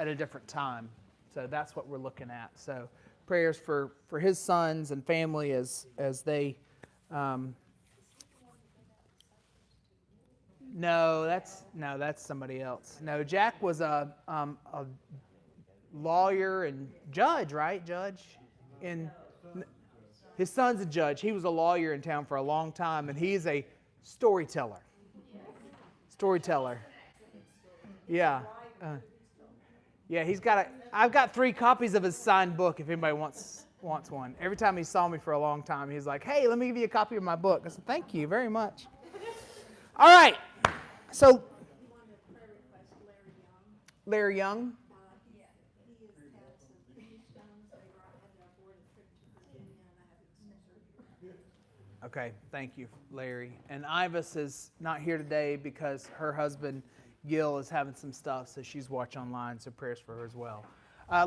at a different time. So that's what we're looking at. So prayers for his sons and family as they. No, that's somebody else. No, Jack was a lawyer and judge, right? Judge, his son's a judge. He was a lawyer in town for a long time, and he's a storyteller. Storyteller. Yeah. Yeah, I've got 3 copies of his signed book if anybody wants one. Every time he saw me for a long time, he's like, "Hey, let me give you a copy of my book." I said, "Thank you very much." All right. So, Larry Young. Okay, thank you, Larry. And Ivis is not here today because her husband, Gil, is having some stuff, so she's watching online, so prayers for her as well.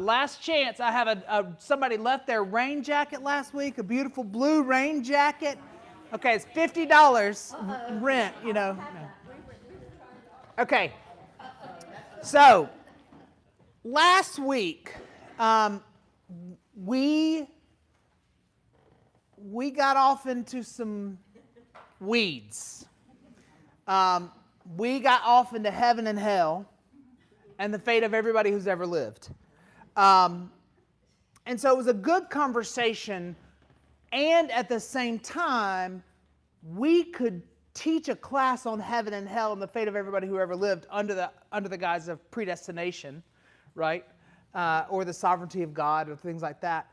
Last chance, I have somebody left their rain jacket last week, a beautiful blue rain jacket. Okay, it's $50 rent, No. Okay, so last week, we got off into some weeds. We got off into heaven and hell and the fate of everybody who's ever lived. And so it was a good conversation, and at the same time, we could teach a class on heaven and hell and the fate of everybody who ever lived under the guise of predestination, right? Or the sovereignty of God or things like that.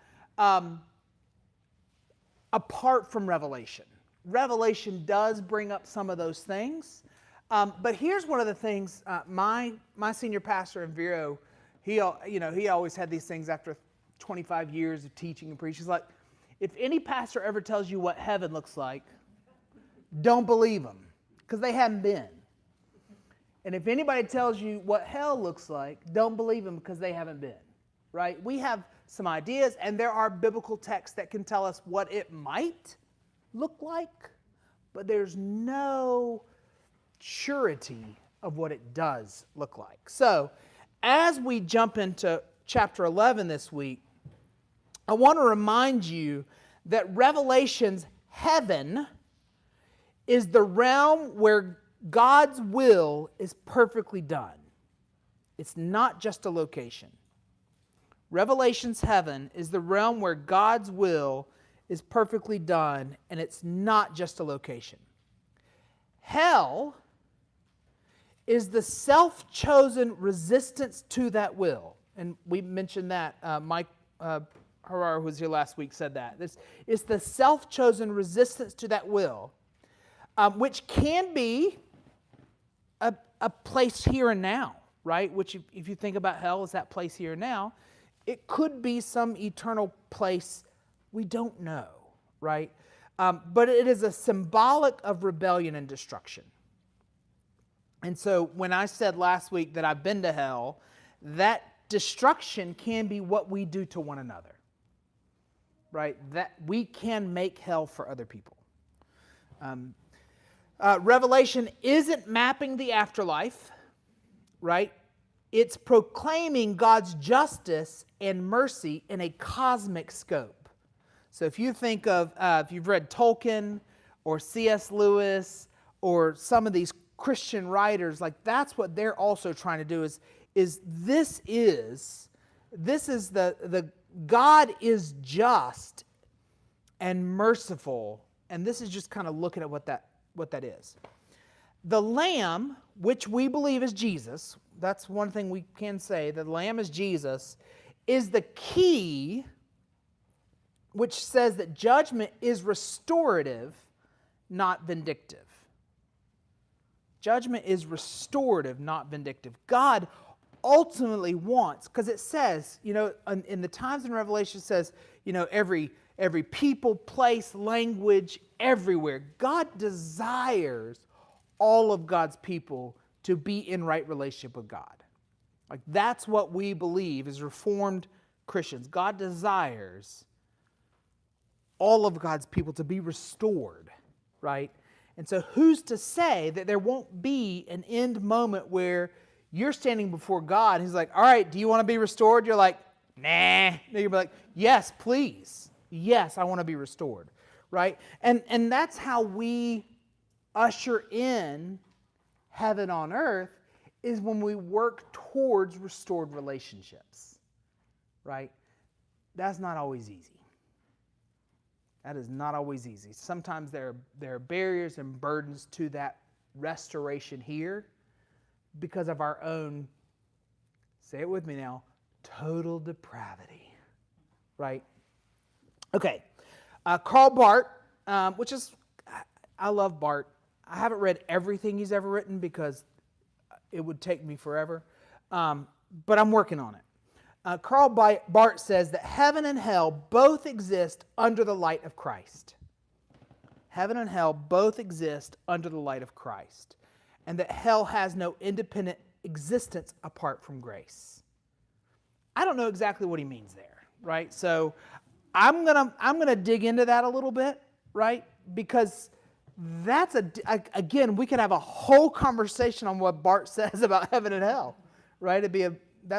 Apart from Revelation. Revelation does bring up some of those things. But here's one of the things, my senior pastor in Vero, he always had these things after 25 years of teaching and preaching. He's like, if any pastor ever tells you what heaven looks like, don't believe them, because they haven't been. And if anybody tells you what hell looks like, don't believe them, because they haven't been. Right? We have some ideas, and there are biblical texts that can tell us what it might look like, but there's no surety of what it does look like. So, as we jump into chapter 11 this week, I want to remind you that Revelation's heaven is the realm where God's will is perfectly done. It's not just a location. Revelation's heaven is the realm where God's will is perfectly done, and it's not just a location. Hell is the self-chosen resistance to that will. And we mentioned that. Mike Harrar, who was here last week, said that. It's the self-chosen resistance to that will, which can be a place here and now, right? Which, if you think about hell as that place here and now, it could be some eternal place we don't know, right? But it is a symbolic of rebellion and destruction. And so when I said last week that I've been to hell, that destruction can be what we do to one another, right? That we can make hell for other people. Revelation isn't mapping the afterlife, right? It's proclaiming God's justice and mercy in a cosmic scope. So if you think of, if you've read Tolkien or C.S. Lewis or some of these Christian writers, like that's what they're also trying to do is the God is just and merciful, and this is just kind of looking at what that is. The Lamb, which we believe is Jesus, that's one thing we can say, the Lamb is Jesus, is the key which says that judgment is restorative, not vindictive. Judgment is restorative, not vindictive. God ultimately wants, because it says, in the times in Revelation it says, every people, place, language, everywhere. God desires all of God's people to be in right relationship with God. Like that's what we believe as Reformed Christians. God desires all of God's people to be restored, right? And so who's to say that there won't be an end moment where You're standing before God. He's like, all right, do you want to be restored? You're like, nah. You'll be like, yes, please. Yes, I want to be restored. Right? And that's how we usher in heaven on earth, is when we work towards restored relationships. Right? That's not always easy. That is not always easy. Sometimes there are barriers and burdens to that restoration here because of our own, say it with me now, total depravity. Right? Okay. Karl Barth, which is, I love Barth. I haven't read everything he's ever written because it would take me forever, but I'm working on it. Karl Barth says that heaven and hell both exist under the light of Christ. Heaven and hell both exist under the light of Christ, and that hell has no independent existence apart from grace. I don't know exactly what he means there, right? So I'm gonna dig into that a little bit, right? Because that's again, we could have a whole conversation on what Barth says about heaven and hell, right? It'd be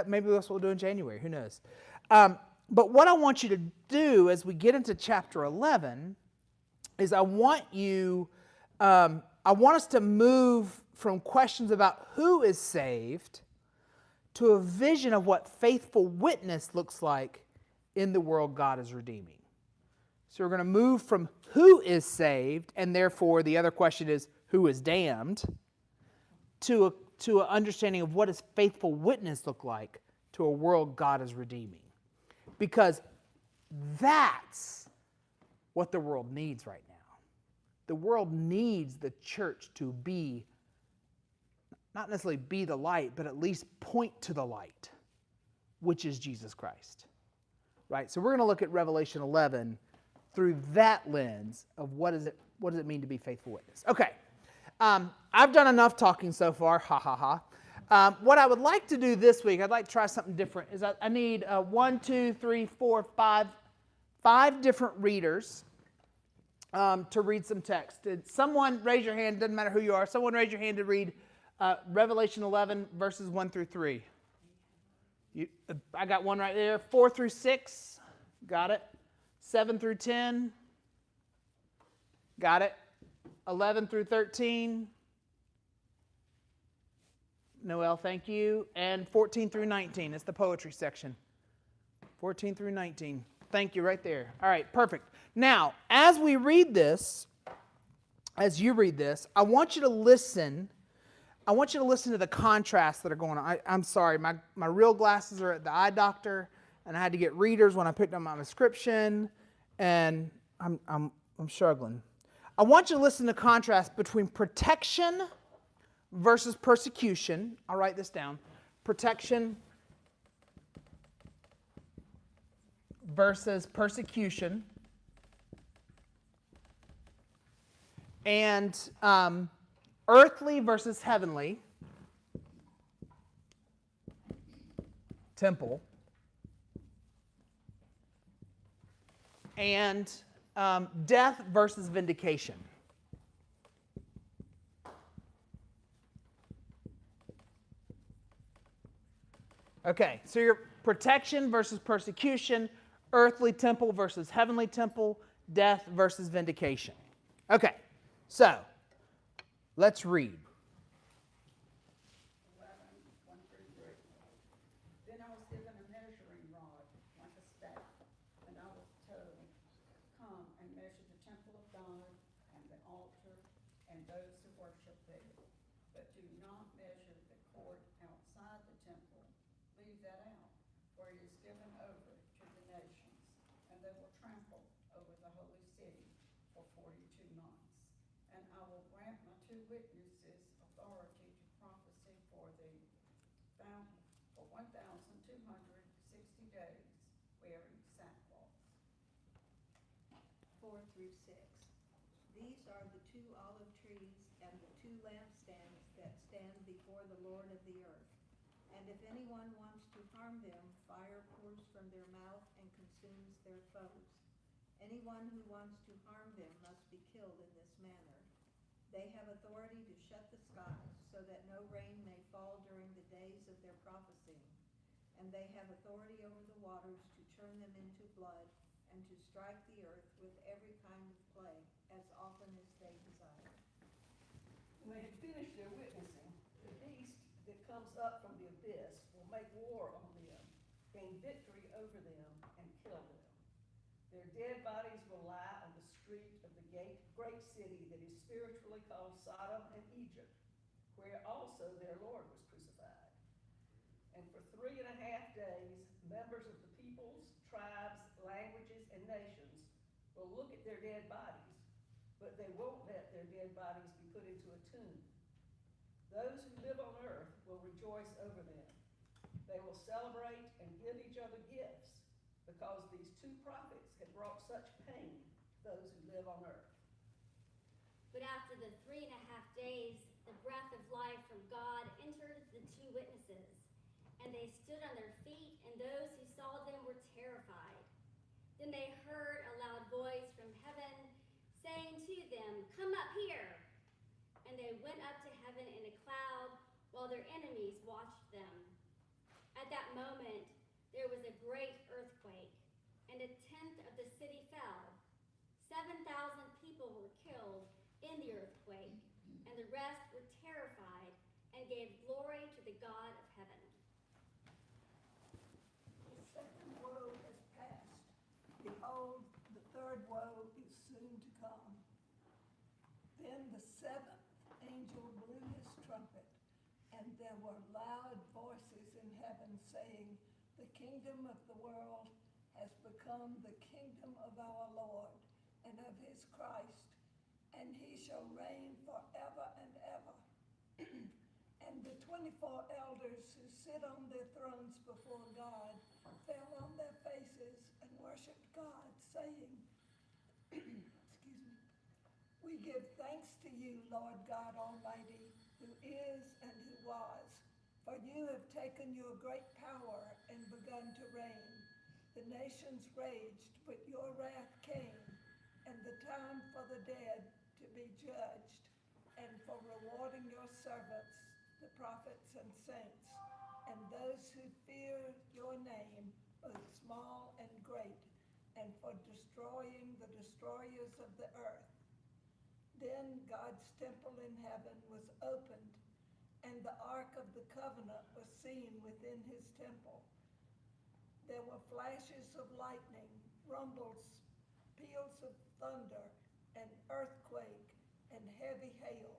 maybe that's what we'll do in January. Who knows? But what I want you to do as we get into chapter 11 is I want us to move from questions about who is saved to a vision of what faithful witness looks like in the world God is redeeming. So we're going to move from who is saved, and therefore the other question is who is damned, to an understanding of what does faithful witness look like to a world God is redeeming. Because that's what the world needs right now. The world needs the church to be, not necessarily be the light, but at least point to the light, which is Jesus Christ. Right? So we're going to look at Revelation 11 through that lens of what does it mean to be faithful witness. Okay. I've done enough talking so far. Ha ha ha. What I would like to do this week, I'd like to try something different, is I need 5 different readers to read some text. Did someone raise your hand? Doesn't matter who you are. Someone raise your hand to read Revelation 11, verses 1 through 3. I got one right there. 4 through 6. Got it. 7 through 10. Got it. 11 through 13. Noel, thank you. And 14 through 19. It's the poetry section. 14 through 19. Thank you right there. All right, perfect. Now, as we read this, as you read this, I want you to listen. I want you to listen to the contrasts that are going on. I'm sorry, my real glasses are at the eye doctor, and I had to get readers when I picked up my prescription, and I'm struggling. I want you to listen to contrast between protection versus persecution. I'll write this down. Protection versus persecution. And earthly versus heavenly. Temple. And death versus vindication. Okay, so your protection versus persecution, earthly temple versus heavenly temple, death versus vindication. Okay, so let's read. Then I was given a measuring rod like a staff, and I was told, "Come and measure the temple of God and the altar and those who worship there. But do not measure the court outside the temple. Leave that out, for it is given over to the nations, and they will trample over the holy city for 42 months. And I will grant my 2 witnesses authority to prophesy for 1,260 days, wearing sackcloth." 4 through 6. These are the 2 olive trees and the 2 lampstands that stand before the Lord of the earth. And if anyone wants to harm them, fire pours from their mouth and consumes their foes. Anyone who wants to harm them must be killed in this manner. They have authority to shut the skies so that no rain may fall during the day they have authority over the waters to turn them into blood, and to strike the earth with every kind of plague, as often as they desire. When they have finished their witnessing, the beast that comes up from the abyss will make war on them, gain victory over them, and kill them. Their dead bodies will lie on the street of the great city that is spiritually called Sodom and Egypt, where also their Lord was crucified. And for 3.5 days, members of the peoples, tribes, languages, and nations will look at their dead bodies, but they won't let their dead bodies be put into a tomb. Those who live on earth will rejoice over them. They will celebrate and give each other gifts, because these two prophets had brought such pain to those who live on earth. But after the 3.5 days, the breath of life from God entered the two witnesses, and they stood on their feet, and those who saw them were terrified. Then they heard a loud voice from heaven saying to them, "Come up here." And they went up to heaven in a cloud, while their enemies watched them. At that moment, there was a great earthquake, and 1/10 of the city fell. 7,000 people were killed in the earthquake, and the rest were terrified and gave glory to the God of heaven. The second woe has passed. Behold, the third woe is soon to come. Then the seventh angel blew his trumpet, and there were loud voices in heaven saying, "The kingdom of the world has become the kingdom of our Lord and of his Christ, and he shall reign forever and ever." And the 24 elders who sit on their thrones before God fell on their faces and worshiped God, saying, excuse me, "We give thanks to you, Lord God Almighty, who is and who was, for you have taken your great power and begun to reign. The nations raged, but your wrath came, and the time for the dead to be judged, and for rewarding your servants, the prophets and saints, and those who fear your name, both small and great, and for destroying the destroyers of the earth." Then God's temple in heaven was opened, and the ark of the covenant was seen within his temple. There were flashes of lightning, rumbles, peals of thunder, an earthquake, and heavy hail.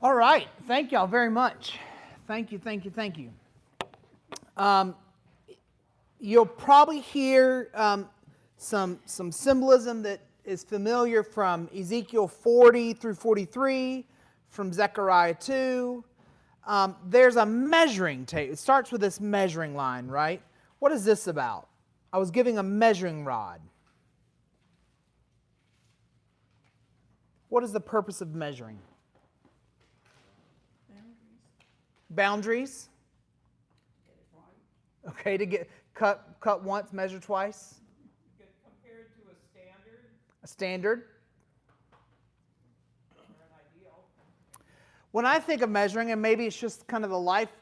All right. Thank y'all very much. Thank you. You'll probably hear some symbolism that is familiar from Ezekiel 40 through 43, from Zechariah 2. There's a measuring tape. It starts with this measuring line, right? What is this about? I was giving a measuring rod. What is the purpose of measuring? Boundaries. Get it right. Okay, to get cut once, measure twice. Get compared to a standard A standard. or an ideal. When I think of measuring, and maybe it's just kind of the life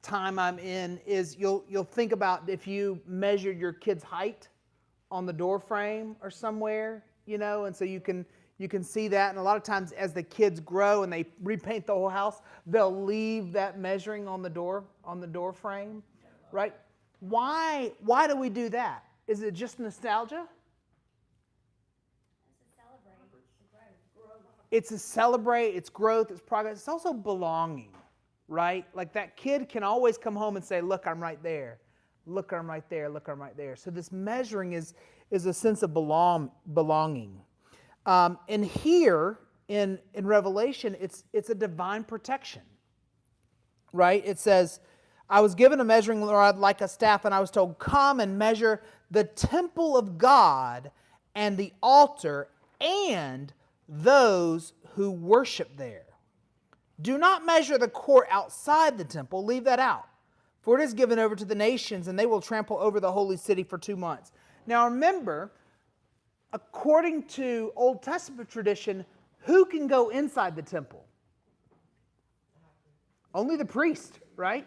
time I'm in, is you'll think about if you measured your kid's height on the door frame or somewhere, and so you can see that. And a lot of times as the kids grow and they repaint the whole house, they'll leave that measuring on the door frame, right? Why do we do that? Is it just nostalgia? It's to celebrate the growth. It's to celebrate its growth, its progress. It's also belonging, right? Like that kid can always come home and say, "Look, I'm right there. Look, I'm right there. Look, I'm right there." So this measuring is a sense of belonging. And here in Revelation, it's a divine protection, right? It says, "I was given a measuring rod like a staff, and I was told, 'Come and measure the temple of God and the altar and those who worship there. Do not measure the court outside the temple. Leave that out. For it is given over to the nations, and they will trample over the holy city for 2 months.'" Now remember, according to Old Testament tradition, who can go inside the temple? Only the priest, right?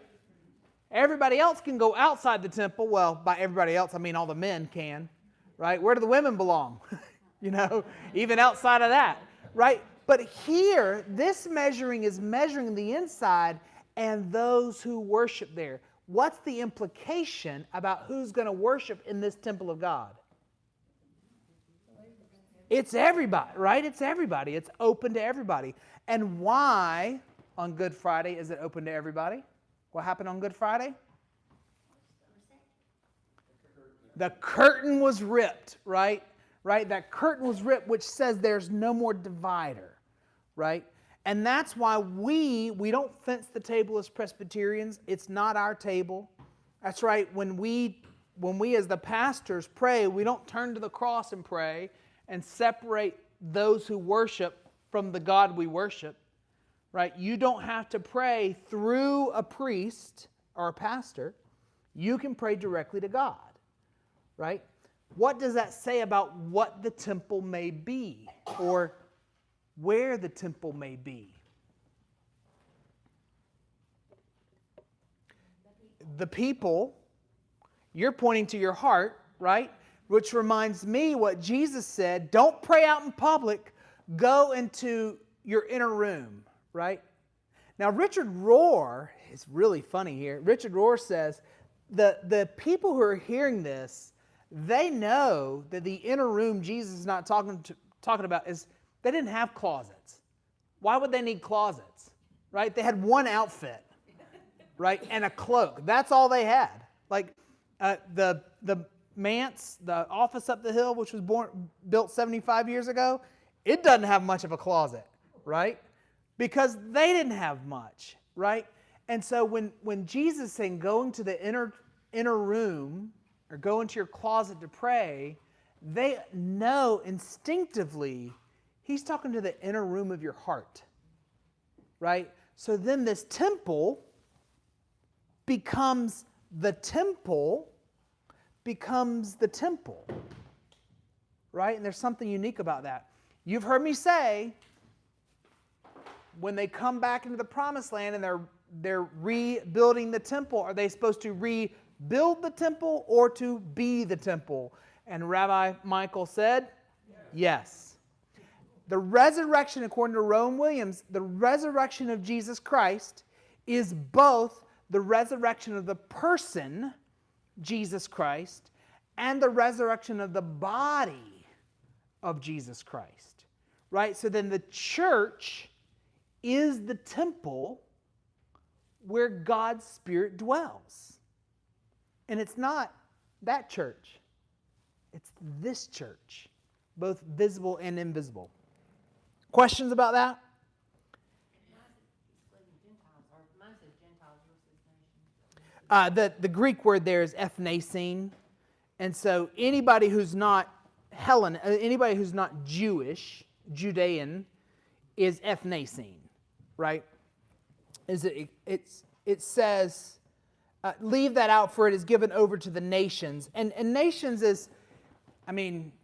Everybody else can go outside the temple. Well, by everybody else, I mean all the men can, right? Where do the women belong? Even outside of that, right? But here, this measuring is measuring the inside and those who worship there. What's the implication about who's going to worship in this temple of God? It's everybody, right? It's everybody. It's open to everybody. And why on Good Friday is it open to everybody? What happened on Good Friday? The curtain was ripped, right? Right? That curtain was ripped, which says there's no more divider, right? And that's why we don't fence the table as Presbyterians. It's not our table. That's right. When we as the pastors pray, we don't turn to the cross and pray and separate those who worship from the God we worship, right? You don't have to pray through a priest or a pastor. You can pray directly to God, right? What does that say about what the temple may be or where the temple may be? The people, you're pointing to your heart, right? Which reminds me what Jesus said, don't pray out in public, go into your inner room, right? Now, Richard Rohr is really funny here. Richard Rohr says the people who are hearing this, they know that the inner room Jesus is not talking about is they didn't have closets. Why would they need closets? Right? They had one outfit, right? And a cloak. That's all they had. Like the manse, the office up the hill, which was built 75 years ago, it doesn't have much of a closet, right? Because they didn't have much, right? And so when Jesus is saying going to the inner room or go into your closet to pray, they know instinctively he's talking to the inner room of your heart, right? So then this temple becomes the temple, right? And there's something unique about that. You've heard me say, when they come back into the promised land and they're rebuilding the temple, are they supposed to rebuild the temple or to be the temple? And Rabbi Michael said, yes. The resurrection, according to Rowan Williams, the resurrection of Jesus Christ is both the resurrection of the person, Jesus Christ, and the resurrection of the body of Jesus Christ. Right? So then the church is the temple where God's Spirit dwells. And it's not that church. It's this church, both visible and invisible. Questions about that? The Greek word there is ethnasin. And so anybody who's not anybody who's not Jewish, Judean, is ethnasin, right? It says, leave that out, for it is given over to the nations. And nations is,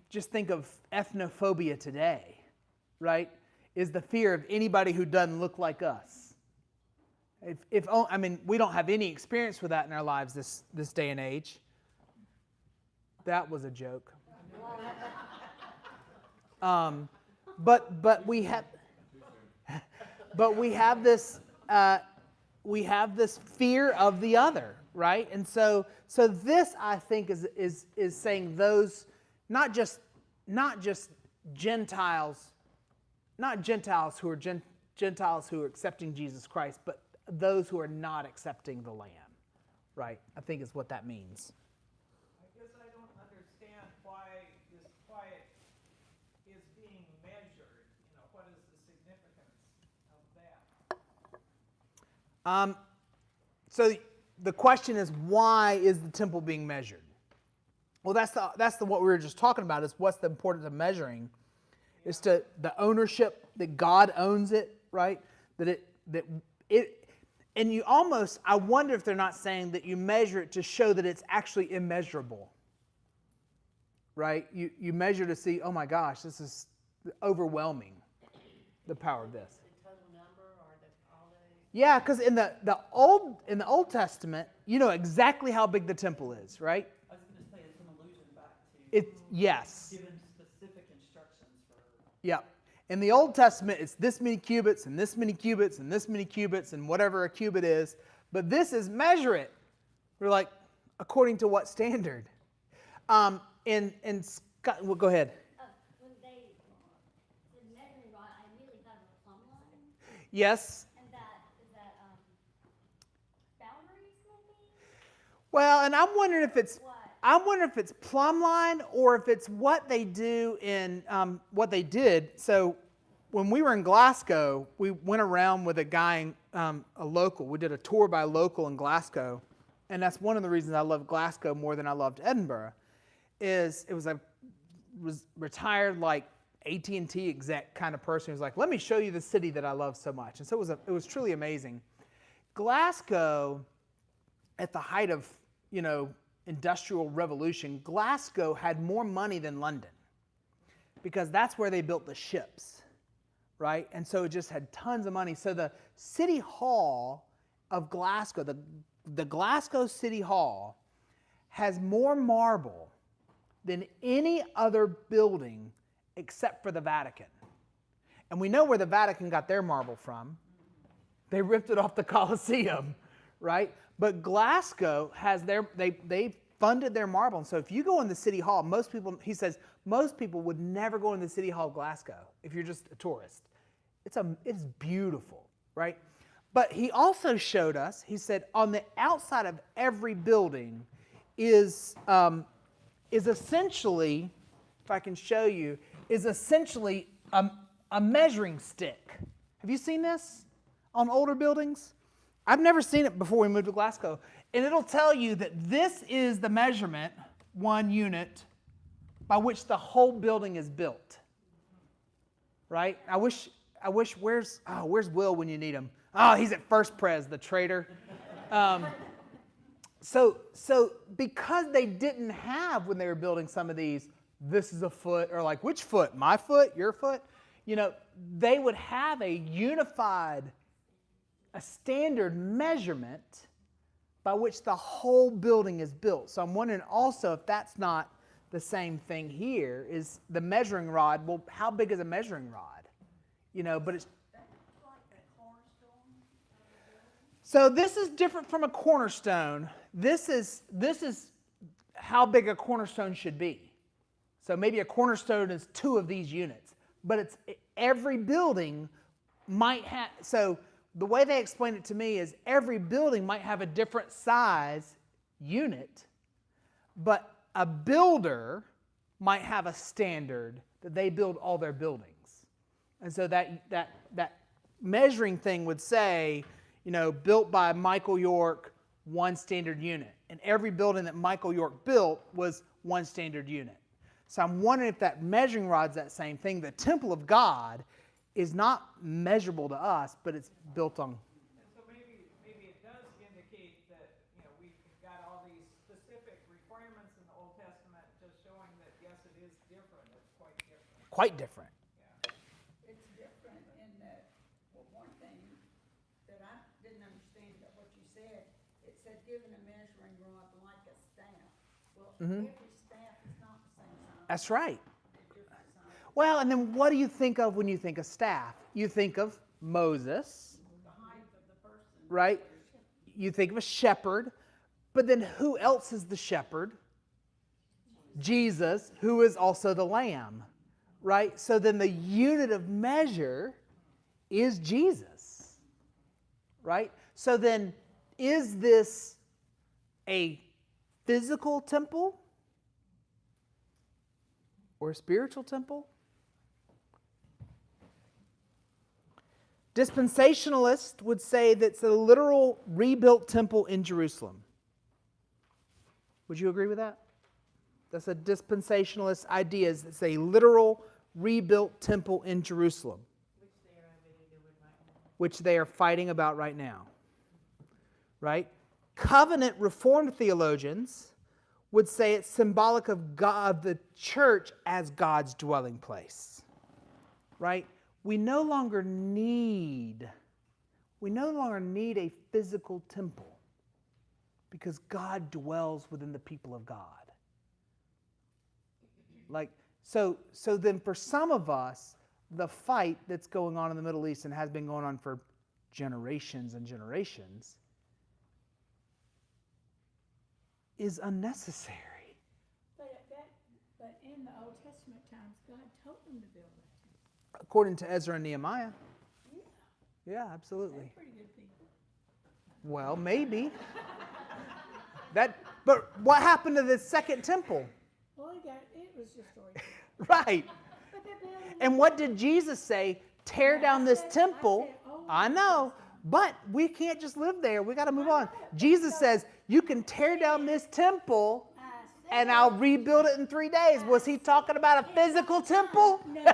just think of ethnophobia today, right? Is the fear of anybody who doesn't look like us. We don't have any experience with that in our lives this day and age. That was a joke. But we have this fear of the other, right? And so this, I think, is saying those not just Gentiles, not Gentiles who are Gentiles who are accepting Jesus Christ, but those who are not accepting the Lamb, right? I think is what that means. I guess I don't understand why it is being measured. What is the significance of that? So the question is, why is the temple being measured? Well, that's what we were just talking about. Is what's the importance of measuring? It's the ownership that God owns it, right? And you almost, I wonder if they're not saying that you measure it to show that it's actually immeasurable, right? You measure to see, oh my gosh, this is overwhelming, the power of this. The total number or all those? Yeah, because in the Old Testament, you know exactly how big the temple is, right? I was going to say it's an allusion back to Yes. given specific instructions for. Yeah. In the Old Testament, it's this many cubits and this many cubits and this many cubits and whatever a cubit is. But this is measure it. We're like, according to what standard? In Scott, well, go ahead. When they the measuring rod, I immediately thought of a plumb line, Yes. and is that boundaries maybe? Well, and I'm wondering if it's What? plumb line or if it's what they do in what they did. So when we were in Glasgow, we went around with a guy, a local. We did a tour by a local in Glasgow, and that's one of the reasons I love Glasgow more than I loved Edinburgh. Is it was a retired like AT&T exec kind of person who's like, let me show you the city that I love so much. And so it was truly amazing. Glasgow, at the height of, industrial revolution, Glasgow had more money than London because that's where they built the ships, right? And so it just had tons of money. So the city hall of Glasgow, the Glasgow City Hall, has more marble than any other building except for the Vatican. And we know where the Vatican got their marble from. They ripped it off the Colosseum, right? But Glasgow has they funded their marble. And so if you go in the city hall, he says, most people would never go in the city hall of Glasgow if you're just a tourist. It's beautiful, right? But he also showed us, he said, on the outside of every building is essentially, if I can show you, is essentially a measuring stick. Have you seen this on older buildings? I've never seen it before we moved to Glasgow. And it'll tell you that this is the measurement, 1 unit, by which the whole building is built. Right? I wish where's Will when you need him? Oh, he's at First Pres, the traitor. So because they didn't have, when they were building some of these, this is a foot, or like, which foot? My foot? Your foot? They would have a unified, a standard measurement by which the whole building is built. So I'm wondering also if that's not the same thing here, is the measuring rod. Well, how big is a measuring rod? But it's... So this is different from a cornerstone. This is how big a cornerstone should be. So maybe a cornerstone is 2 of these units, but every building might have. So the way they explained it to me is every building might have a different size unit, but a builder might have a standard that they build all their buildings. And so that measuring thing would say, built by Michael York, 1 standard unit. And every building that Michael York built was 1 standard unit. So I'm wondering if that measuring rod's that same thing. The temple of God is not measurable to us, but it's built on. And so maybe it does indicate that we've got all these specific requirements in the Old Testament, just showing that yes, it is different. It's quite different. Quite different. It's different in that, well, one thing that I didn't understand about what you said, it said given a measuring rod like a staff. Well, every staff is not the same size. That's right. They're different sizes. Well, and then what do you think of when you think of staff? You think of Moses, The height of the person. right? You think of a shepherd, but then who else is the shepherd? Jesus, who is also the lamb, right? So then the unit of measure is Jesus, right? So then is this a physical temple or a spiritual temple? Dispensationalists would say that it's a literal rebuilt temple in Jerusalem. Would you agree with that? That's a dispensationalist idea. It's a literal rebuilt temple in Jerusalem, which they are fighting about right now. Right? Covenant Reformed theologians would say it's symbolic of God, the church, as God's dwelling place. Right? We no longer need We no longer need a physical temple because God dwells within the people of God. So then for some of us, the fight that's going on in the Middle East and has been going on for generations and generations is unnecessary. But in the Old Testament times, God told them to build that temple. According to Ezra and Nehemiah. Yeah, absolutely. They're pretty good people. Well, maybe. But what happened to the second temple? Well, it was destroyed. Right. But they're building. And what did Jesus say? Tear down this temple. I know, but we can't just live there. We got to move on. Jesus says, you can tear down this temple and I'll rebuild it in 3 days. Was he talking about a physical temple? No.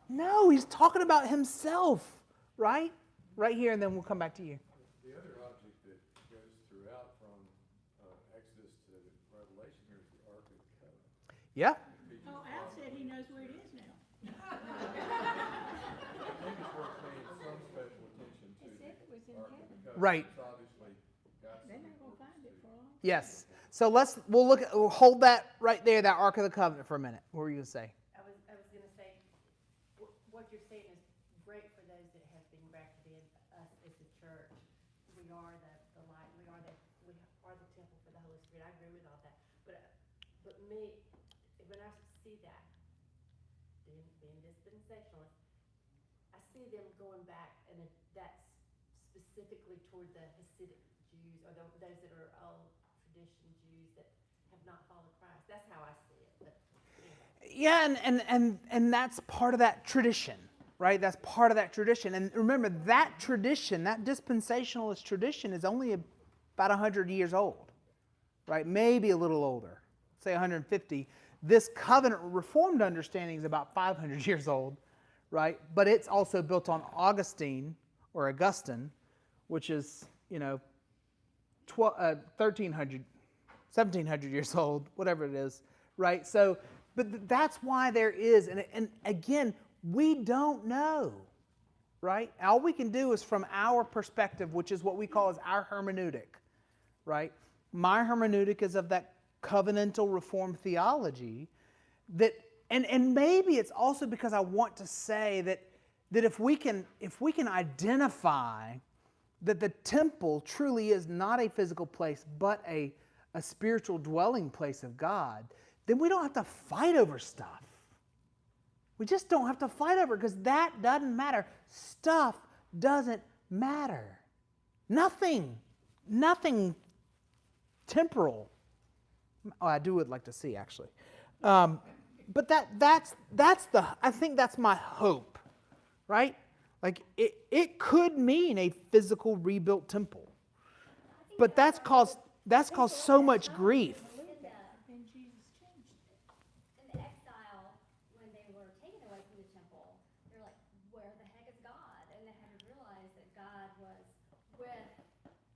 No, he's talking about himself, right? Right here, and then we'll come back to you. The other object that goes throughout from Exodus to Revelation here is the Ark of the Covenant. Yeah. Oh, Al said he knows where it is now. I think it's worth paying some special attention to It said it was in the Ark of the heaven. Covenant. Right. It's obviously got They're some not gonna find it for long. Yes. So we'll hold that right there, that Ark of the Covenant for a minute. What were you going to say? I was gonna say, what you're saying is great for those that have been grafted in, us as the church. We are the light, we are the temple for the Holy Spirit. I agree with all that. But me, when I see that, being dispensationalist, I see them going back, and that's specifically toward the Hasidic Jews, or those that are old tradition Jews that have not followed Christ. That's how I see it. But anyway. Yeah, and that's part of that tradition, right? That's part of that tradition. And remember, that tradition, that dispensationalist tradition is only about 100 years old, right? Maybe a little older, say 150. This covenant reformed understanding is about 500 years old, right? But it's also built on Augustine, which is, 1,300, 1,700 years old, whatever it is, right? So, but that's why there is, and again, we don't know, right? All we can do is from our perspective, which is what we call as our hermeneutic, right? My hermeneutic is of that covenantal reformed theology that, and maybe it's also because I want to say that if we can identify that the temple truly is not a physical place, but a spiritual dwelling place of God, then we don't have to fight over stuff. We just don't have to fight over it because that doesn't matter. Stuff doesn't matter. Nothing temporal. Oh, I would like to see actually. But I think that's my hope, right? Like it could mean a physical rebuilt temple, but that's caused so much grief. And Jesus changed it. In the exile, when they were taken away from the temple, they're like, where the heck is God? And they had to realize that God was with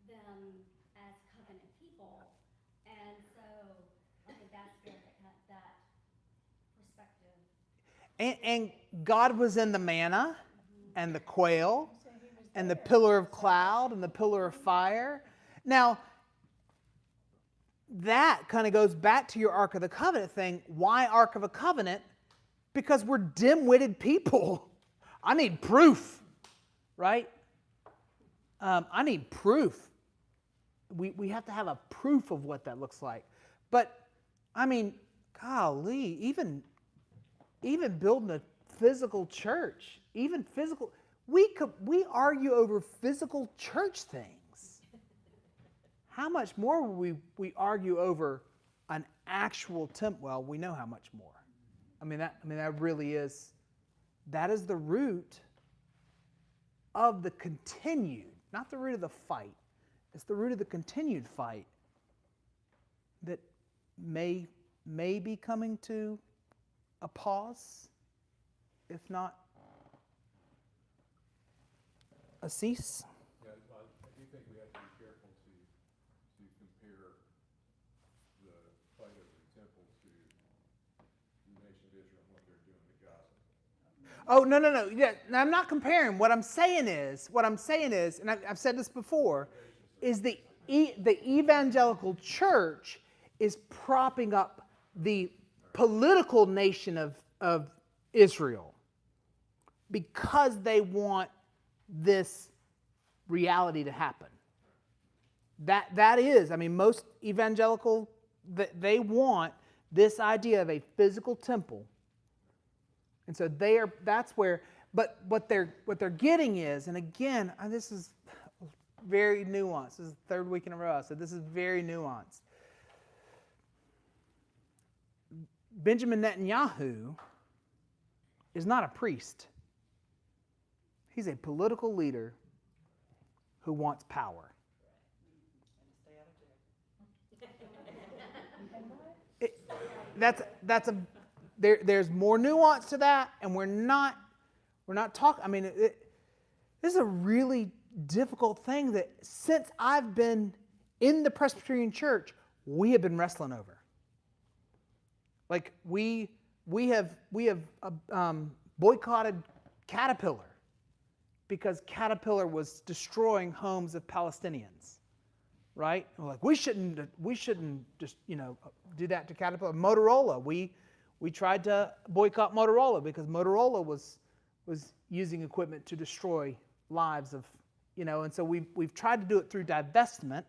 them as covenant people. And so I think that's good, that perspective. And God was in the manna and the quail and the pillar of cloud and the pillar of fire. Now, that kind of goes back to your Ark of the Covenant thing. Why Ark of a Covenant? Because we're dim-witted people. I need proof, right? I need proof. We have to have a proof of what that looks like. But, I mean, golly, even building a physical church, we argue over physical church things. How much more will we argue over an actual temple? Well, we know how much more. That really is, that is the root of the continued, not the root of the fight. It's the root of the continued fight that may be coming to a pause, if not a cease. Yeah, I do think we have to be careful to compare the fight over the temple to the nation of Israel and what they're doing to Gaza. Oh, no, no, no. Yeah, no, I'm not comparing. What I'm saying is, and I've said this before, is the evangelical church is propping up the political nation of Israel because they want this reality to happen. That is, I mean, most evangelical, they want this idea of a physical temple. And so that's where, but what they're getting is, and again, this is very nuanced. This is the third week in a row, so this is very nuanced. Benjamin Netanyahu is not a priest. He's a political leader who wants power. There's more nuance to that, and we're not talking. I mean, this is a really difficult thing that since I've been in the Presbyterian Church, we have been wrestling over. Like we have boycotted Caterpillar because Caterpillar was destroying homes of Palestinians, right? And we're like, we shouldn't just do that to Caterpillar. Motorola, we tried to boycott Motorola because Motorola was using equipment to destroy lives of, and so we've tried to do it through divestment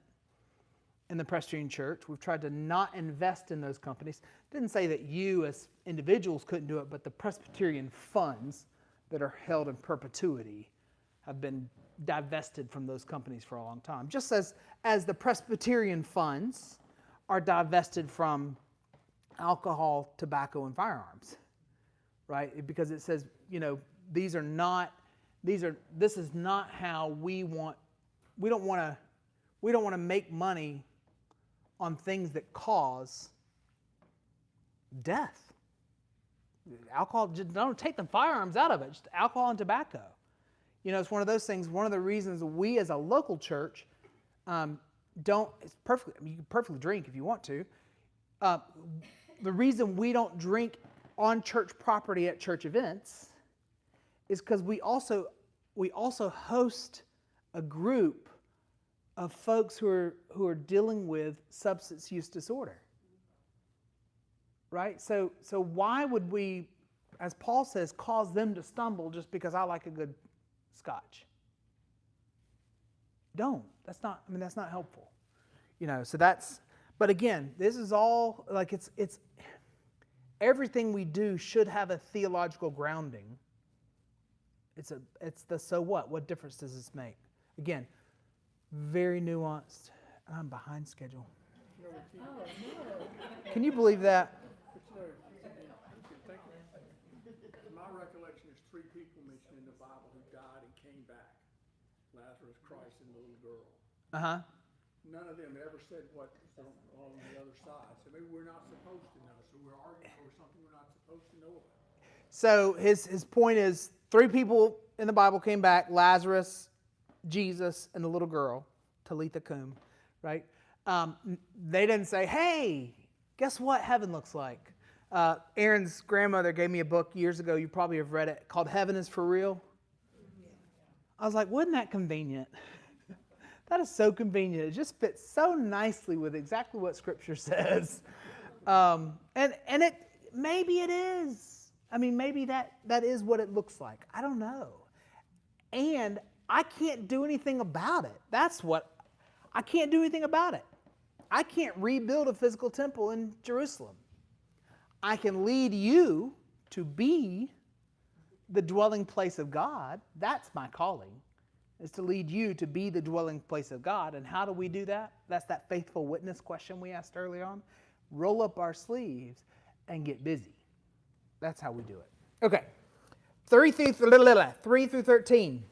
in the Presbyterian Church. We've tried to not invest in those companies. Didn't say that you as individuals couldn't do it, but the Presbyterian funds that are held in perpetuity have been divested from those companies for a long time. Just as the Presbyterian funds are divested from alcohol, tobacco, and firearms, right? Because it says, this is not how we don't want to make money on things that cause death. Alcohol, just don't take the firearms out of it, just alcohol and tobacco. It's one of those things, one of the reasons we as a local church it's perfectly, you can perfectly drink if you want to. The reason we don't drink on church property at church events is because we also host a group of folks who are dealing with substance use disorder. Right? So why would we, as Paul says, cause them to stumble just because I like a good scotch? Don't. That's not helpful. But again, this is all like it's everything we do should have a theological grounding. It's the so what? What difference does this make? Again, very nuanced. I'm behind schedule. Can you believe that? My recollection, there's 3 people mentioned in the Bible who died and came back. Lazarus, Christ, and the little girl. Uh-huh. None of them ever said what was on the other side. So maybe we're not supposed to know. So we're arguing over something we're not supposed to know about. So his point is 3 people in the Bible came back: Lazarus, Jesus, and the little girl, Talitha Kum, right? They didn't say, hey, guess what heaven looks like? Aaron's grandmother gave me a book years ago, you probably have read it, called Heaven is for Real. I was like, wasn't that convenient? That is so convenient. It just fits so nicely with exactly what Scripture says. And it maybe it is. I mean, maybe that is what it looks like. I don't know. And I can't do anything about it. I can't do anything about it. I can't rebuild a physical temple in Jerusalem. I can lead you to be the dwelling place of God. That's my calling, is to lead you to be the dwelling place of God. And how do we do that? That's that faithful witness question we asked early on. Roll up our sleeves and get busy. That's how we do it. Okay, 3 through 13.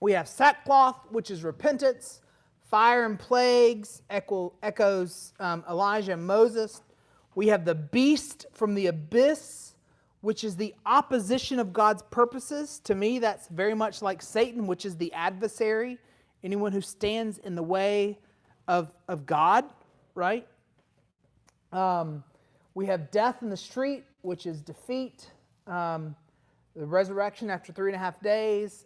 We have sackcloth, which is repentance. Fire and plagues echoes Elijah and Moses. We have the beast from the abyss, which is the opposition of God's purposes. To me, that's very much like Satan, which is the adversary, anyone who stands in the way of God, right? We have death in the street, which is defeat. The resurrection after 3.5 days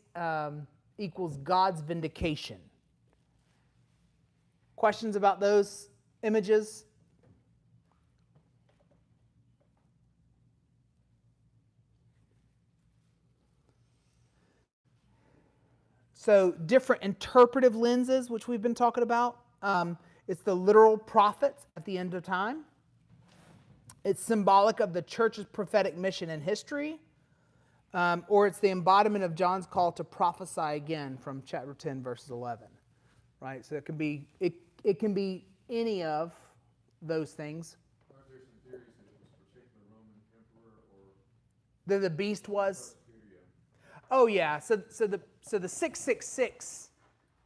equals God's vindication. Questions about those images? So different interpretive lenses, which we've been talking about. It's the literal prophets at the end of time. It's symbolic of the church's prophetic mission in history. Or it's the embodiment of John's call to prophesy again from chapter 10, verses 11. Right? So it can be any of those things. Aren't there some theories that it was a particular Roman emperor or? That the beast was? Yeah. Oh yeah. So the 666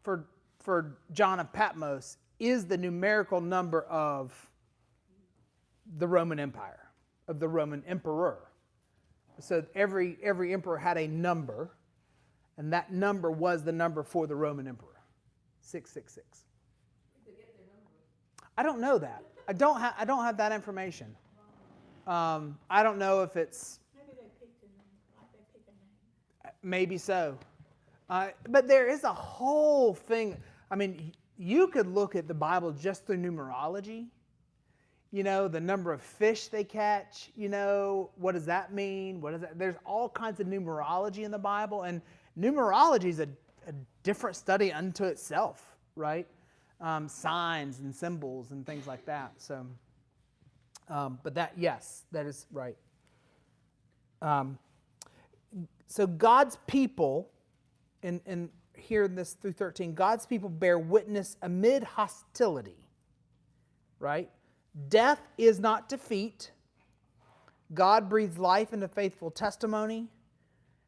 for John of Patmos is the numerical number of the Roman Empire, of the Roman emperor. So every emperor had a number, and that number was the number for the Roman emperor. 666. I don't know that. I don't have that information. I don't know if it's. Maybe they picked a name, like they picked a name. Maybe so. But there is a whole thing. I mean, you could look at the Bible just through numerology. You know, the number of fish they catch, you know, what does that mean? What is that? There's all kinds of numerology in the Bible, and numerology is a different study unto itself, right? Signs and symbols and things like that. So, but that, yes, that is right. So God's people, and here in this through 13, God's people bear witness amid hostility, right? Death is not defeat. God breathes life into faithful testimony,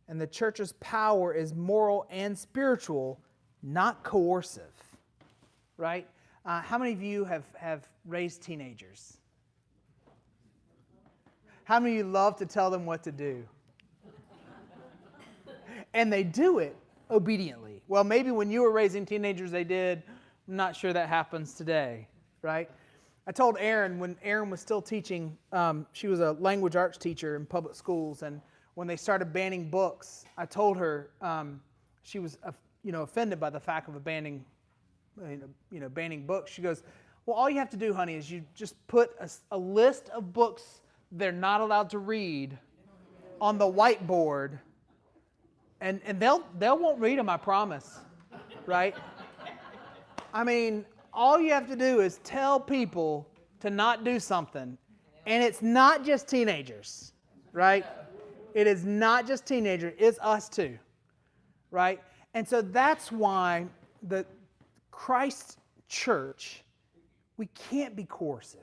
and the church's power is moral and spiritual, not coercive, right? How many of you have raised teenagers? How many of you love to tell them what to do? And they do it obediently. Well, maybe when you were raising teenagers they did. I'm not sure that happens today, right? I told Erin, when Erin was still teaching, she was a language arts teacher in public schools, and when they started banning books, I told her she was offended by the fact of banning books. She goes, well, all you have to do, honey, is you just put a list of books they're not allowed to read on the whiteboard, and they won't read them, I promise, right? I mean, all you have to do is tell people to not do something. And it's not just teenagers, right? It is not just teenagers. It's us too, right? And so that's why the Christ church, we can't be coercive,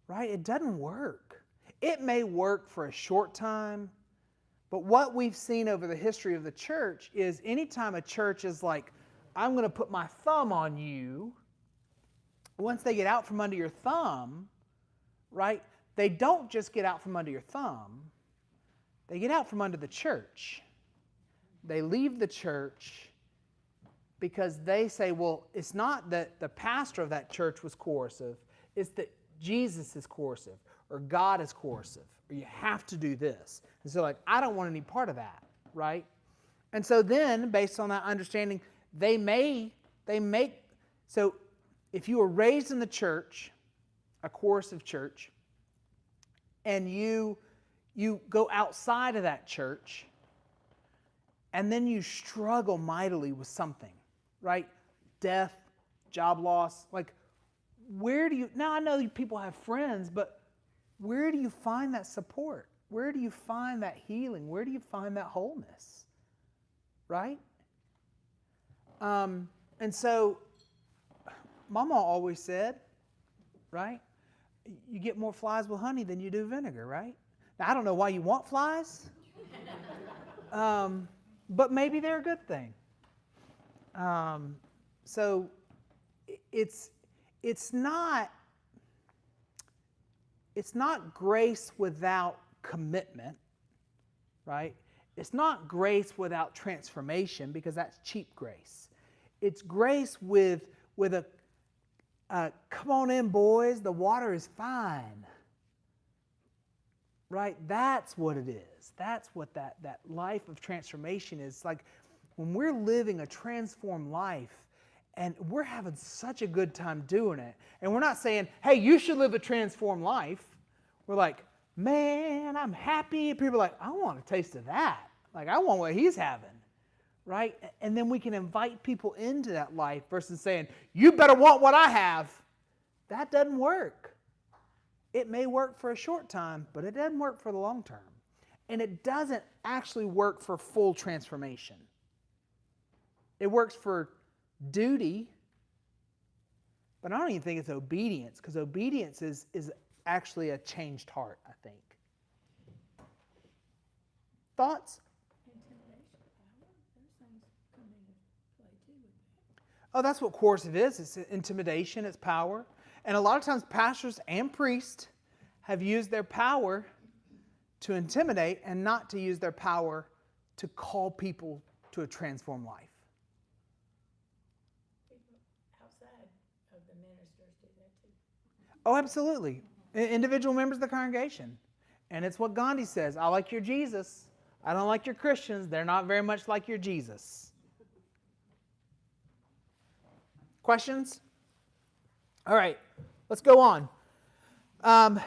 right? It doesn't work. It may work for a short time, but what we've seen over the history of the church is anytime a church is like, I'm going to put my thumb on you, once they get out from under your thumb, right, they don't just get out from under your thumb, they get out from under the church. They leave the church because they say, well, it's not that the pastor of that church was coercive, it's that Jesus is coercive, or God is coercive, or you have to do this. And so like, I don't want any part of that, right? And so then, based on that understanding, they make, so if you were raised in the church, a coercive church, and you go outside of that church, and then you struggle mightily with something, right? Death, job loss, like where do you, now I know people have friends, but where do you find that support? Where do you find that healing? Where do you find that wholeness? Right? And so, Mama always said, right? You get more flies with honey than you do vinegar, right? Now, I don't know why you want flies, but maybe they're a good thing. So, it's not grace without commitment, right? It's not grace without transformation, because that's cheap grace. It's grace with a come on in, boys, the water is fine, right? That's what it is. That's what that life of transformation is. Like when we're living a transformed life and we're having such a good time doing it, and we're not saying, hey, you should live a transformed life. We're like, man, I'm happy. People are like, I want a taste of that. Like, I want what he's having, right? And then we can invite people into that life versus saying, you better want what I have. That doesn't work. It may work for a short time, but it doesn't work for the long term. And it doesn't actually work for full transformation. It works for duty, but I don't even think it's obedience, because obedience is actually a changed heart, I think. Thoughts? Oh, that's what coercive is. It's intimidation, it's power. And a lot of times pastors and priests have used their power to intimidate and not to use their power to call people to a transformed life. People outside of the ministers do that too. Oh, absolutely. Individual members of the congregation. And it's what Gandhi says, I like your Jesus. I don't like your Christians. They're not very much like your Jesus. Questions? All right, let's go on. How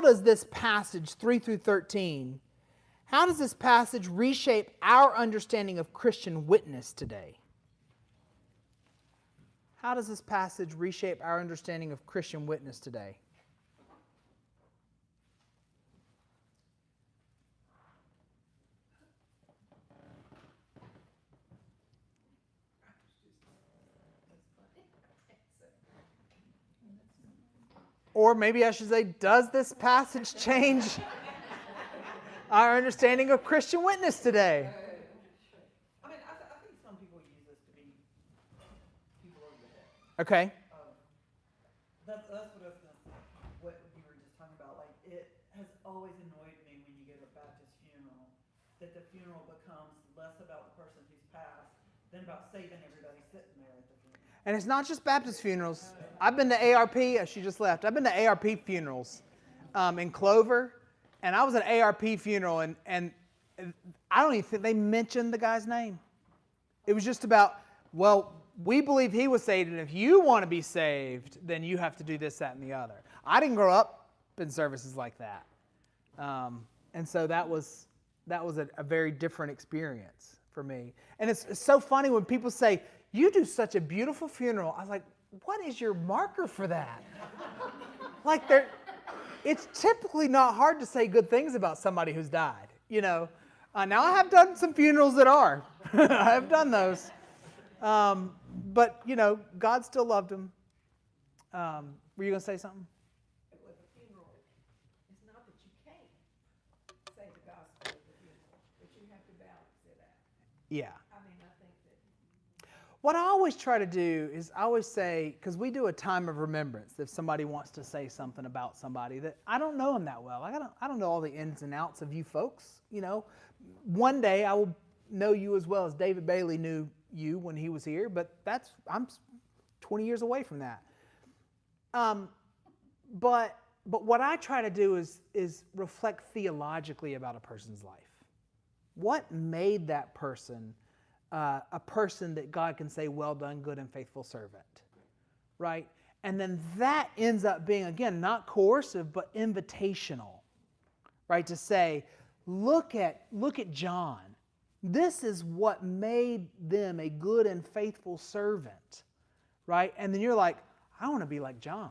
does this passage, 3 through 13, how does this passage reshape our understanding of Christian witness today? How does this passage reshape our understanding of Christian witness today? Or maybe I should say, does this passage change our understanding of Christian witness today? I mean, I think some people use this to be people over the head. Okay. That's what I was gonna say, what you were just talking about. Like, it has always annoyed me when you go to a Baptist funeral, that the funeral becomes less about the person who's passed than about saving everybody sitting there at the funeral. And it's not just Baptist funerals. I've been to ARP, she just left. I've been to ARP funerals in Clover, and I was at an ARP funeral, and I don't even think they mentioned the guy's name. It was just about, well, we believe he was saved, and if you want to be saved, then you have to do this, that, and the other. I didn't grow up in services like that. And so that was a very different experience for me. And it's so funny when people say, you do such a beautiful funeral. I was like, what is your marker for that? Like, it's typically not hard to say good things about somebody who's died, you know. Now I have done some funerals that are. I have done those. But, you know, God still loved him. Were you going to say something? With a funeral, it's not that you can't say the gospel at the funeral, but you have to balance it out. Yeah. I mean, I think that. What I always try to do is I always say, because we do a time of remembrance, if somebody wants to say something about somebody that I don't know them that well. I don't know all the ins and outs of you folks. You know, one day I will know you as well as David Bailey knew you when he was here, but I'm 20 years away from that. But what I try to do is reflect theologically about a person's life. What made that person a person that God can say, well done, good and faithful servant, right? And then that ends up being, again, not coercive, but invitational, right? To say, look at John. This is what made them a good and faithful servant, right? And then you're like, I want to be like John.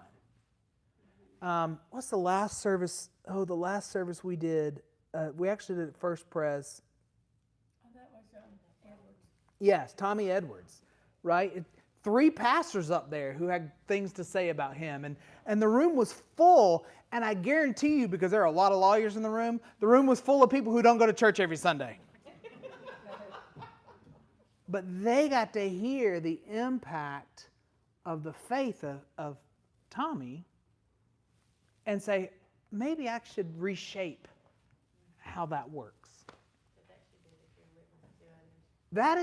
What's the last service? Oh, the last service we did, we actually did it First Pres. Oh, that was Edwards. Yes, Tommy Edwards, right? 3 pastors up there who had things to say about him. And the room was full, and I guarantee you, because there are a lot of lawyers in the room was full of people who don't go to church every Sunday. But they got to hear the impact of the faith of Tommy and say, maybe I should reshape how that works. That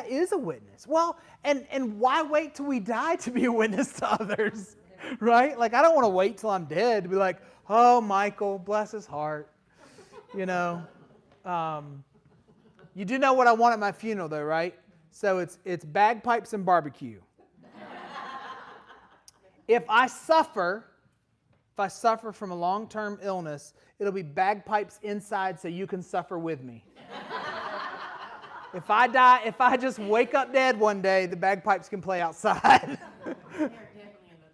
is a witness. Well, and why wait till we die to be a witness to others? Right? Like, I don't want to wait till I'm dead to be like, oh, Michael, bless his heart. You know. You do know what I want at my funeral, though, right? So it's bagpipes and barbecue. If I suffer from a long-term illness, it'll be bagpipes inside so you can suffer with me. If I just wake up dead one day, the bagpipes can play outside. They're definitely in the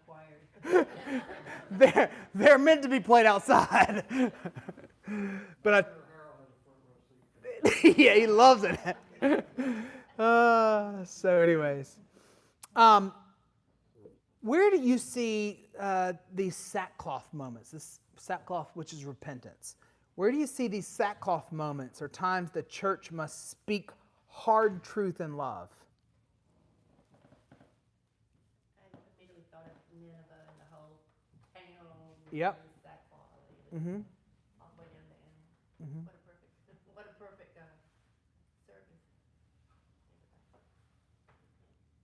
choir. They're meant to be played outside. But yeah, he loves it. So anyways, where do you see these sackcloth moments, this sackcloth which is repentance? Where do you see these sackcloth moments or times the church must speak hard truth in love? I immediately thought of Nineveh and the whole town. Yep. And sackcloth. Mm-hmm. All the way down to animals. Mhm. What a perfect service.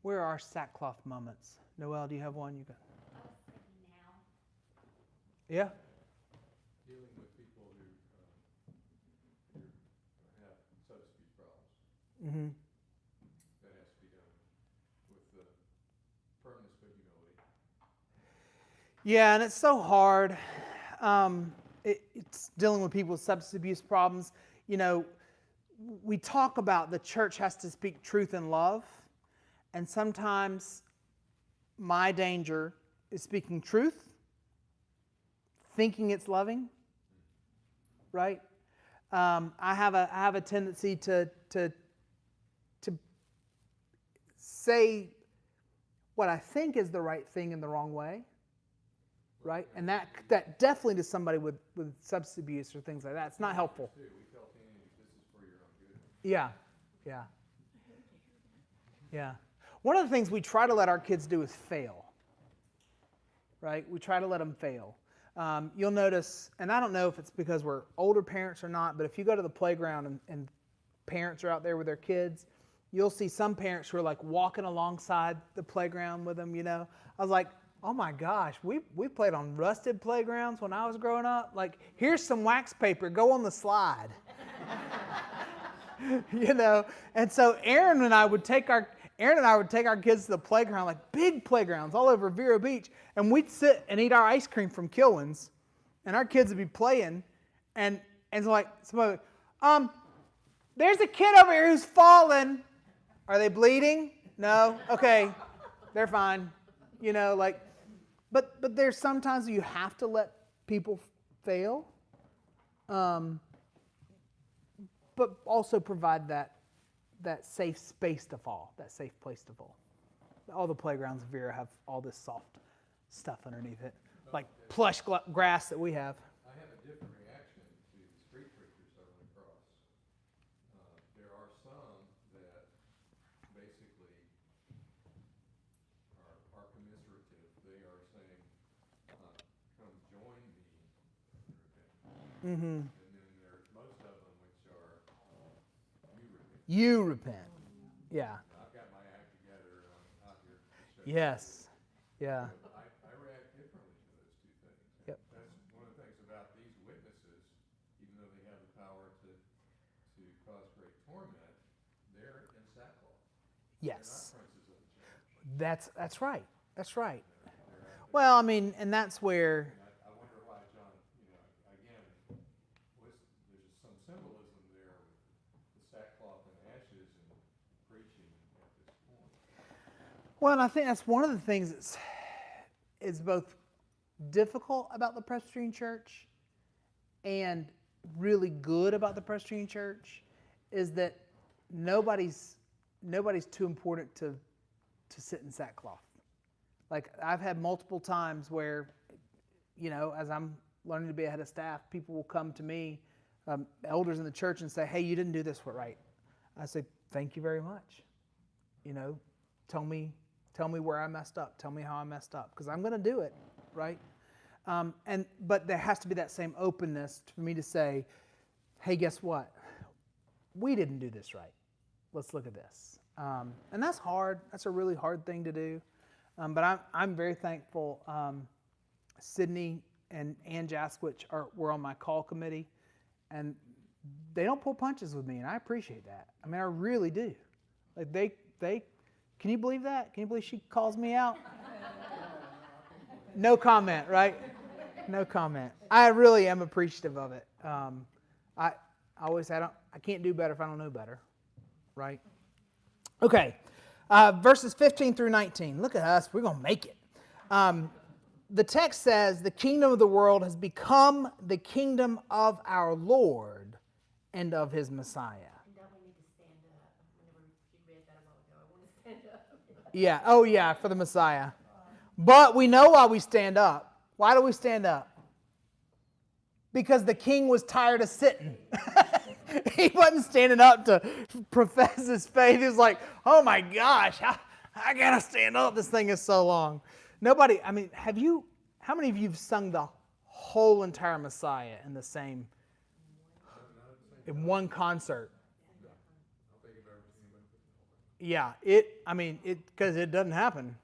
Where are sackcloth moments? Noelle, do you have one? You got? I was thinking now. Yeah. Dealing with people who have substance abuse problems. Mm-hmm. That has to be done with firmness but humility. Yeah, and it's so hard. It's dealing with people with substance abuse problems. You know, we talk about the church has to speak truth in love, and sometimes my danger is speaking truth, thinking it's loving, right? I have a tendency to say what I think is the right thing in the wrong way, right? And that definitely to somebody with substance abuse or things like that, it's not helpful. We tell teenagers this is for your own good. Yeah. One of the things we try to let our kids do is fail, right? We try to let them fail. You'll notice, and I don't know if it's because we're older parents or not, but if you go to the playground and parents are out there with their kids, you'll see some parents who are like walking alongside the playground with them, you know. I was like, oh my gosh, we played on rusted playgrounds when I was growing up. Like, here's some wax paper, go on the slide. You know, and so Aaron and I would take our kids to the playground, like big playgrounds all over Vero Beach, and we'd sit and eat our ice cream from Kilwins, and our kids would be playing, and so like somebody, there's a kid over here who's fallen. Are they bleeding? No? Okay, they're fine. You know, like, but there's sometimes you have to let people fail. But also provide that safe space to fall, that safe place to fall. All the playgrounds of Vera have all this soft stuff underneath it, like plush grass that we have. I have a different reaction to the street preachers I run across. There are some that basically are commiserative. They are saying, come join me in repentance. Mm-hmm. And then there's most of them which are, You repent. Yeah. I've got my act together and I'm out here. Yes. Yeah. I react differently to those two things. Yep. That's one of the things about these witnesses, even though they have the power to cause great torment, they're in sackcloth. Yes. They're not princes of the church. That's right. That's right. Well, I mean, and that's where. I wonder why John, again, there's some symbolism there with the sackcloth and ashes and preaching at this point. Well, and I think that's one of the things that's is both difficult about the Presbyterian Church and really good about the Presbyterian Church is that nobody's too important to sit in sackcloth. Like, I've had multiple times where, as I'm learning to be a head of staff, people will come to me, elders in the church, and say, hey, you didn't do this right. I say, thank you very much. Tell me where I messed up. Tell me how I messed up, because I'm going to do it, right? But there has to be that same openness for me to say, hey, guess what? We didn't do this right. Let's look at this. And that's hard. That's a really hard thing to do. But I'm very thankful. Sydney and Ann Jasquich were on my call committee, and they don't pull punches with me, and I appreciate that. I mean, I really do. Like they can you believe that? Can you believe she calls me out? No comment, right? No comment. I really am appreciative of it. I always say I can't do better if I don't know better, right? Okay, verses 15 through 19. Look at us. We're going to make it. The text says, the kingdom of the world has become the kingdom of our Lord and of his Messiah. And don't we need to stand up? Whenever she read that a while ago, I want to stand up. Yeah, oh yeah, for the Messiah. But we know why we stand up. Why do we stand up? Because the king was tired of sitting. He wasn't standing up to profess his faith. He was like, oh my gosh, I got to stand up. This thing is so long. Nobody, I mean, how many of you have sung the whole entire Messiah in one concert? Yeah, because it doesn't happen.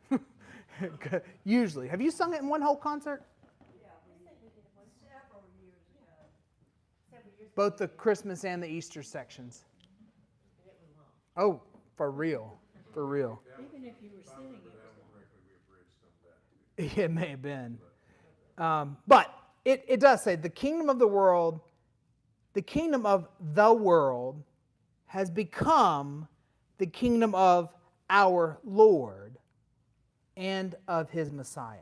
Usually. Have you sung it in one whole concert? Both the Christmas and the Easter sections. Oh, for real. For real. Even if you were sitting, it was long. It may have been. But it does say the kingdom of the world has become the kingdom of our Lord and of his Messiah.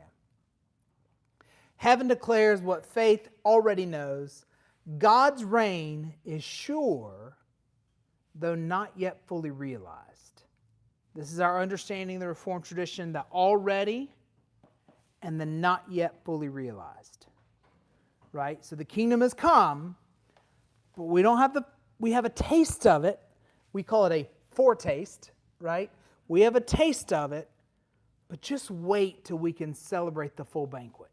Heaven declares what faith already knows. God's reign is sure, though not yet fully realized. This is our understanding of the Reformed tradition, the already and the not yet fully realized. Right? So the kingdom has come, but we have a taste of it. We call it a foretaste, right? We have a taste of it, but just wait till we can celebrate the full banquet.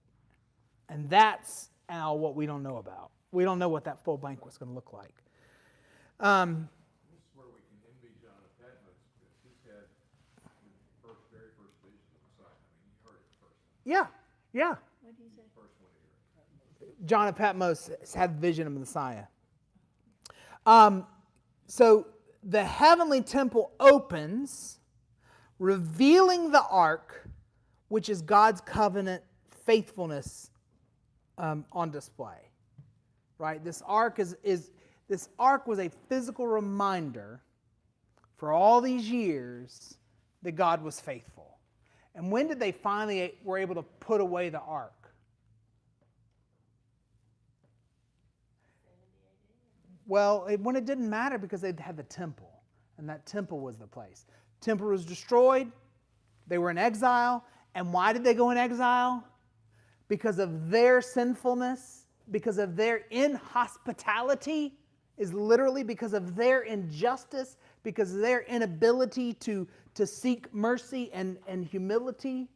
And that's now what we don't know about. We don't know what that full banquet's going to look like. This is where we can envy John of Patmos, because he's had the very first vision of the Messiah. I mean, he heard it first. Yeah. What do you say? First one to hear it. John of Patmos had the vision of the Messiah. So the heavenly temple opens, revealing the ark, which is God's covenant faithfulness on display. Right? This ark was a physical reminder for all these years that God was faithful. And when did they finally were able to put away the ark? Well, when it didn't matter because they had the temple, and that temple was the place. Temple was destroyed. They were in exile. And why did they go in exile? Because of their sinfulness, because of their inhospitality, is literally because of their injustice, because of their inability to seek mercy and humility,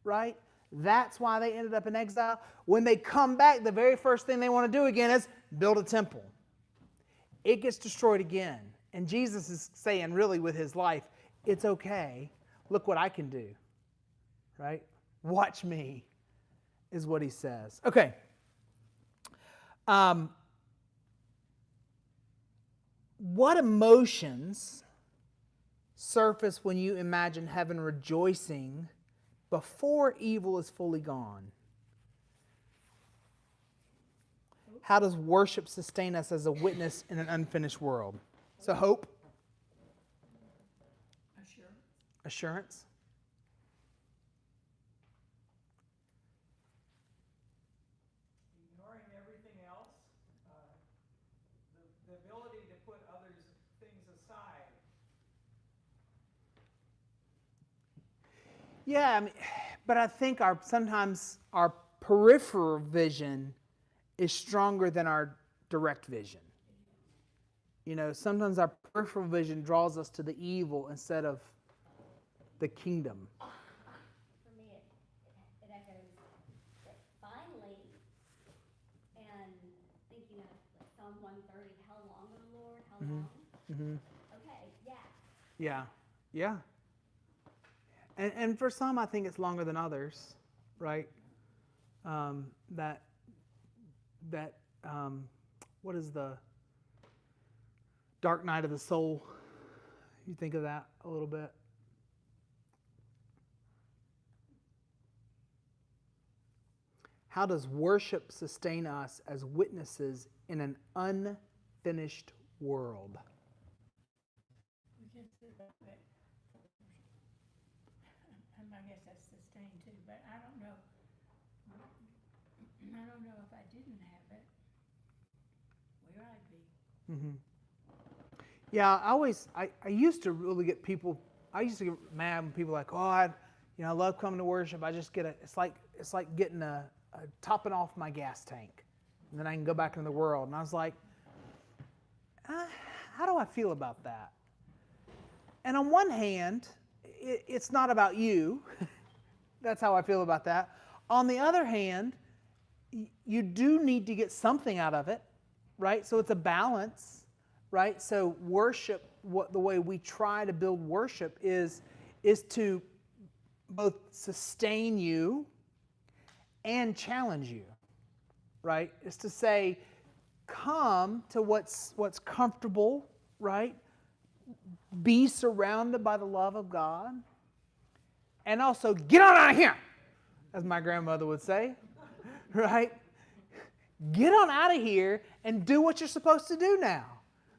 right? That's why they ended up in exile. When they come back, the very first thing they want to do again is build a temple. It gets destroyed again. And Jesus is saying, really, with his life, it's okay. Look what I can do, right? Watch me, is what he says. Okay. What emotions surface when you imagine heaven rejoicing before evil is fully gone? How does worship sustain us as a witness in an unfinished world? So hope. Assurance. Ignoring everything else, the ability to put others' things aside. Yeah, I mean, but I think sometimes our peripheral vision is stronger than our direct vision. You know, sometimes our peripheral vision draws us to the evil instead of the kingdom. For me, it echoes that finally, and thinking of like Psalm 130, how long, O Lord, how long? Mm-hmm. Okay, yeah. Yeah. And for some, I think it's longer than others, right? What is the dark night of the soul? You think of that a little bit. How does worship sustain us as witnesses in an unfinished world? We can see that. I guess that's sustained too, but I don't know. I don't know if I didn't have it, where I'd be. Mm-hmm. Yeah, I used to really get people. I used to get mad when people were like, oh, I love coming to worship. I just get it's like getting a topping off my gas tank, and then I can go back into the world. And I was like, how do I feel about that? And on one hand, it's not about you. That's how I feel about that. On the other hand, you do need to get something out of it, right? So it's a balance, right? So worship, the way we try to build worship is to both sustain you and challenge you, right? It's to say, come to what's comfortable, right? Be surrounded by the love of God, and also get on out of here, as my grandmother would say, right? Get on out of here and do what you're supposed to do now,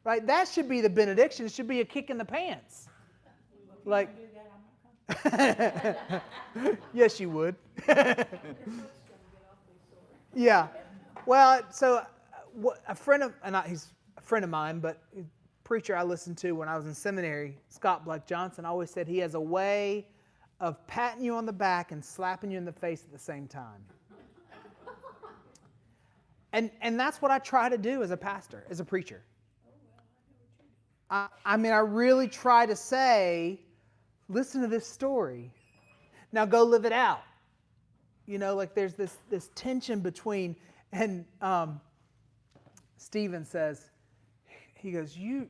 right? That should be the benediction. It should be a kick in the pants. Like, yes, you would. Yeah. Well, so he's a friend of mine, but a preacher I listened to when I was in seminary, Scott Black Johnson, always said he has a way of patting you on the back and slapping you in the face at the same time. And that's what I try to do as a pastor, as a preacher. I really try to say, listen to this story. Now go live it out. Like there's this tension between, and Stephen says, he goes, you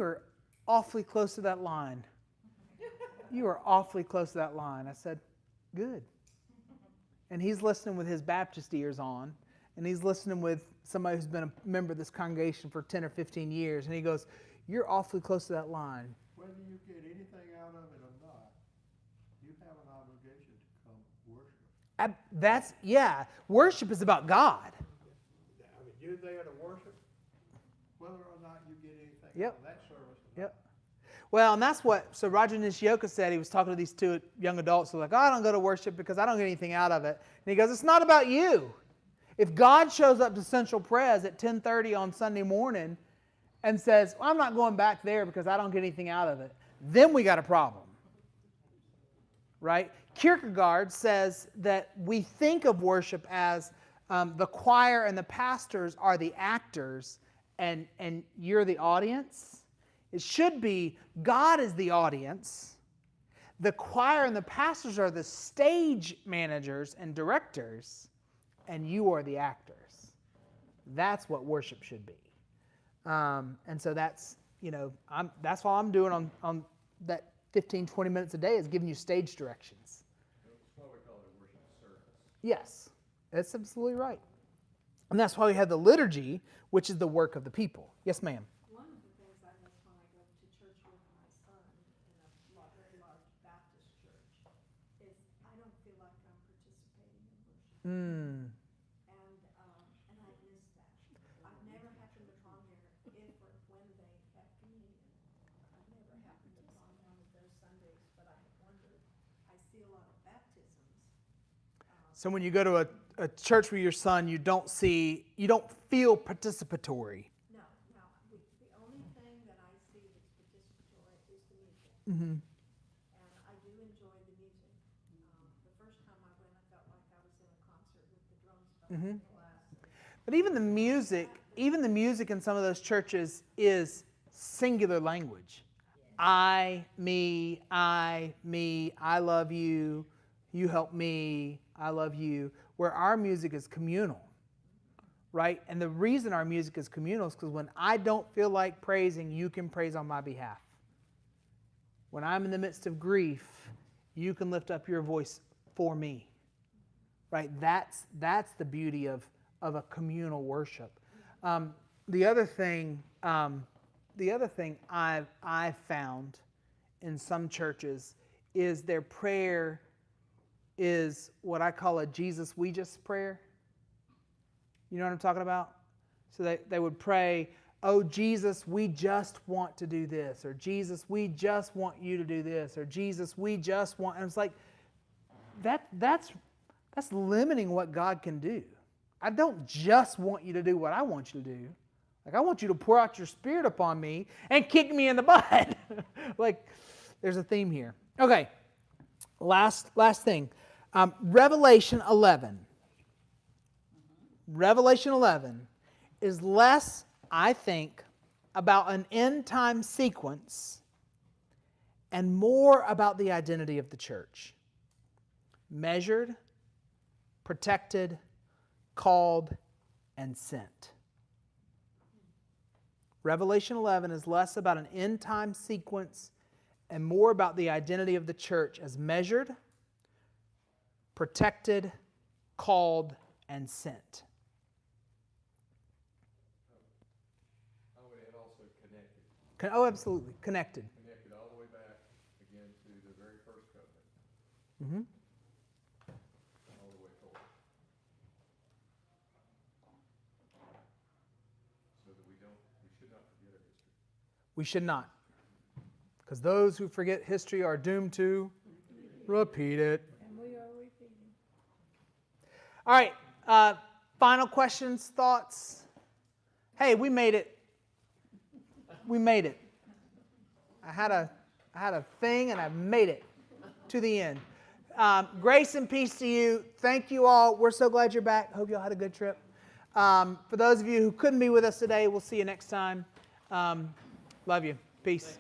are awfully close to that line. You are awfully close to that line. I said, good. And he's listening with his Baptist ears on, and he's listening with somebody who's been a member of this congregation for 10 or 15 years, and he goes, you're awfully close to that line. Whether you get anything out of it or not, you have an obligation to come worship. Worship is about God. You're there to worship, whether or not you get anything Yep. out of that service. Yep. Well, and so Roger Nishioka said, he was talking to these two young adults who were like, I don't go to worship because I don't get anything out of it. And he goes, it's not about you. If God shows up to Central Pres at 10:30 on Sunday morning and says, I'm not going back there because I don't get anything out of it, then we got a problem. Right? Kierkegaard says that we think of worship as the choir and the pastors are the actors and you're the audience. It should be God is the audience. The choir and the pastors are the stage managers and directors, and you are the actors. That's what worship should be. And so that's all I'm doing on that 15, 20 minutes a day is giving you stage directions. That's why we call it worship service. Yes, that's absolutely right. And that's why we have the liturgy, which is the work of the people. Yes, ma'am. One of the things I miss when I go to church with my son in a very large Baptist church is I don't feel like I'm participating in worship. And I miss that. I've never happened to come here if or when they have communion. I've never happened to come one of those Sundays, but I wondered, I see a lot of baptisms. So when you go to a church with your son, you don't feel participatory. No. The only thing that I see that's participatory is the music. Mm-hmm. And I do enjoy the music. The first time I went, I felt like I was in a concert with the drums behind the glass. But even the music in some of those churches is singular language. I, me, I love you, you help me, I love you. Where our music is communal, right? And the reason our music is communal is because when I don't feel like praising, you can praise on my behalf. When I'm in the midst of grief, you can lift up your voice for me. Right? That's the beauty of a communal worship. The other thing I've found in some churches is their prayer is what I call a Jesus we just prayer. You know what I'm talking about? So they would pray, oh, Jesus, we just want to do this, or Jesus, we just want you to do this, or Jesus, we just want, and it's like, that's limiting what God can do. I don't just want you to do what I want you to do. Like, I want you to pour out your Spirit upon me and kick me in the butt. Like, there's a theme here. Okay, last thing. Revelation 11. Revelation 11 is less, I think, about an end-time sequence and more about the identity of the church. Measured, protected, called, and sent. Revelation 11 is less about an end-time sequence and more about the identity of the church as measured, protected, called, and sent. I would add also connected. Oh, absolutely. Connected. Connected all the way back again to the very first covenant. Mm-hmm. All the way forward. So that we should not forget our history. We should not. Because those who forget history are doomed to repeat it. And we are repeating. All right. Final questions, thoughts? Hey, we made it. We made it. I had a thing and I made it to the end. Grace and peace to you. Thank you all. We're so glad you're back. Hope you all had a good trip. For those of you who couldn't be with us today, we'll see you next time. Love you. Peace.